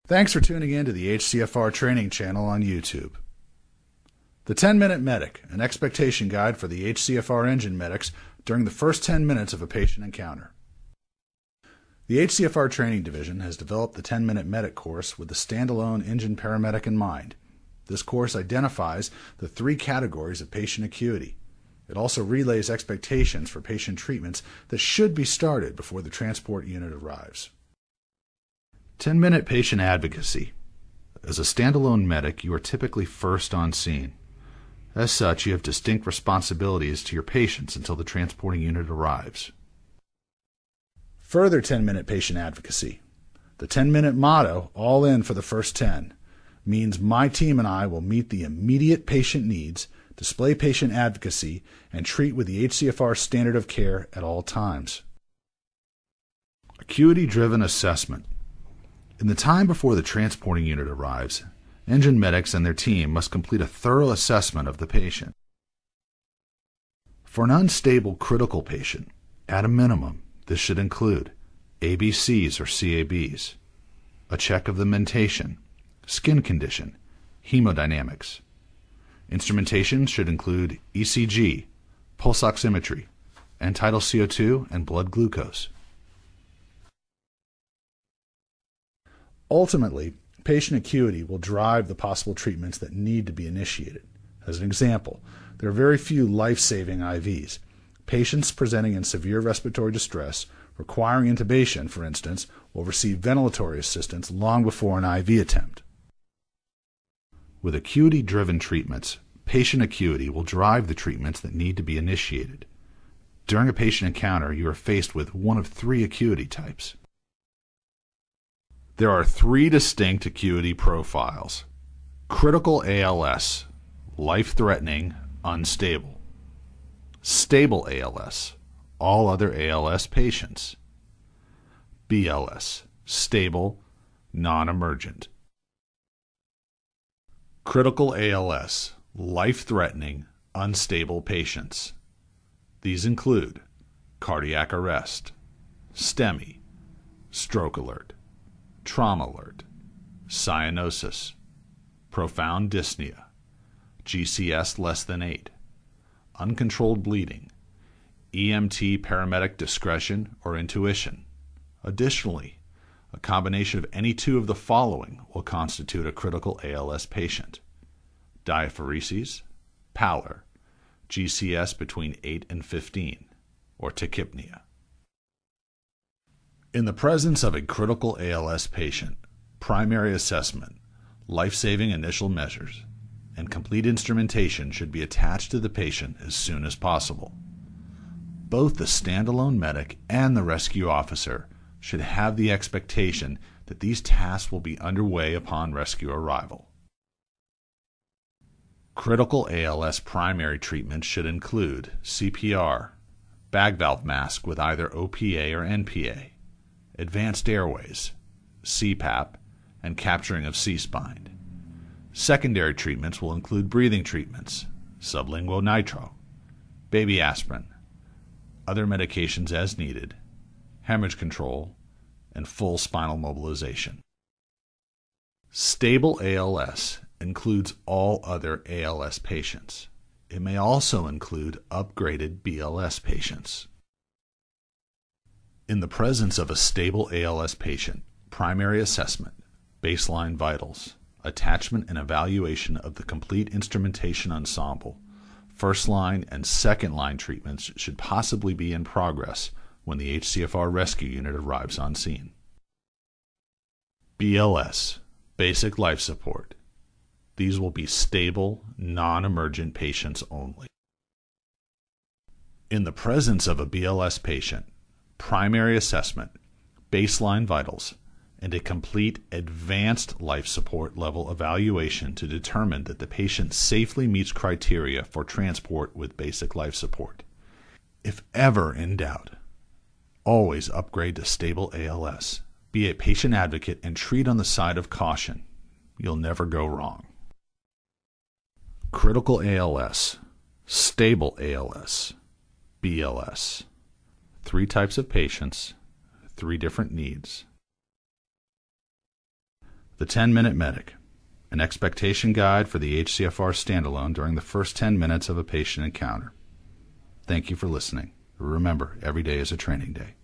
Thanks for tuning in to the HCFR training channel on YouTube. The 10-Minute Medic, an expectation guide for the HCFR engine medics during the first 10 minutes of a patient encounter. The HCFR Training Division has developed the 10-Minute Medic course with the standalone engine paramedic in mind. This course identifies the 3 categories of patient acuity. It also relays expectations for patient treatments that should be started before the transport unit arrives. 10-minute patient advocacy. As a standalone medic, you are typically first on scene. As such, you have distinct responsibilities to your patients until the transporting unit arrives. Further 10-minute patient advocacy. The 10-minute motto, all in for the first 10, means my team and I will meet the immediate patient needs, display patient advocacy, and treat with the HCFR standard of care at all times. Acuity-driven assessment. In the time before the transporting unit arrives, engine medics and their team must complete a thorough assessment of the patient. For an unstable critical patient, at a minimum, this should include ABCs or CABs, a check of the mentation, skin condition, hemodynamics. Instrumentation should include ECG, pulse oximetry, end-tidal CO2, and blood glucose. Ultimately, patient acuity will drive the possible treatments that need to be initiated. As an example, there are very few life-saving IVs. Patients presenting in severe respiratory distress, requiring intubation, for instance, will receive ventilatory assistance long before an IV attempt. With acuity-driven treatments, patient acuity will drive the treatments that need to be initiated. During a patient encounter, you are faced with one of 3 acuity types. There are 3 distinct acuity profiles. Critical ALS, life-threatening, unstable. Stable ALS, all other ALS patients. BLS, stable, non-emergent. Critical ALS, life-threatening, unstable patients. These include cardiac arrest, STEMI, stroke alert, trauma alert, cyanosis, profound dyspnea, GCS less than 8, uncontrolled bleeding, EMT paramedic discretion or intuition. Additionally, a combination of any 2 of the following will constitute a critical ALS patient: diaphoresis, pallor, GCS between 8 and 15, or tachypnea. In the presence of a critical ALS patient, primary assessment, life-saving initial measures, and complete instrumentation should be attached to the patient as soon as possible. Both the standalone medic and the rescue officer should have the expectation that these tasks will be underway upon rescue arrival. Critical ALS primary treatment should include CPR, bag valve mask with either OPA or NPA, advanced airways, CPAP, and capturing of C-spine. Secondary treatments will include breathing treatments, sublingual nitro, baby aspirin, other medications as needed, hemorrhage control, and full spinal mobilization. Stable ALS includes all other ALS patients. It may also include upgraded BLS patients. In the presence of a stable ALS patient, primary assessment, baseline vitals, attachment and evaluation of the complete instrumentation ensemble, first-line and second-line treatments should possibly be in progress when the HCFR rescue unit arrives on scene. BLS, basic life support. These will be stable, non-emergent patients only. In the presence of a BLS patient, primary assessment, baseline vitals, and a complete advanced life support level evaluation to determine that the patient safely meets criteria for transport with basic life support. If ever in doubt, always upgrade to stable ALS. Be a patient advocate and treat on the side of caution. You'll never go wrong. Critical ALS, stable ALS, BLS. 3 types of patients, 3 different needs. The 10-Minute Medic, an expectation guide for the HCFR Stand Alone during the first 10 minutes of a patient encounter. Thank you for listening. Remember, every day is a training day.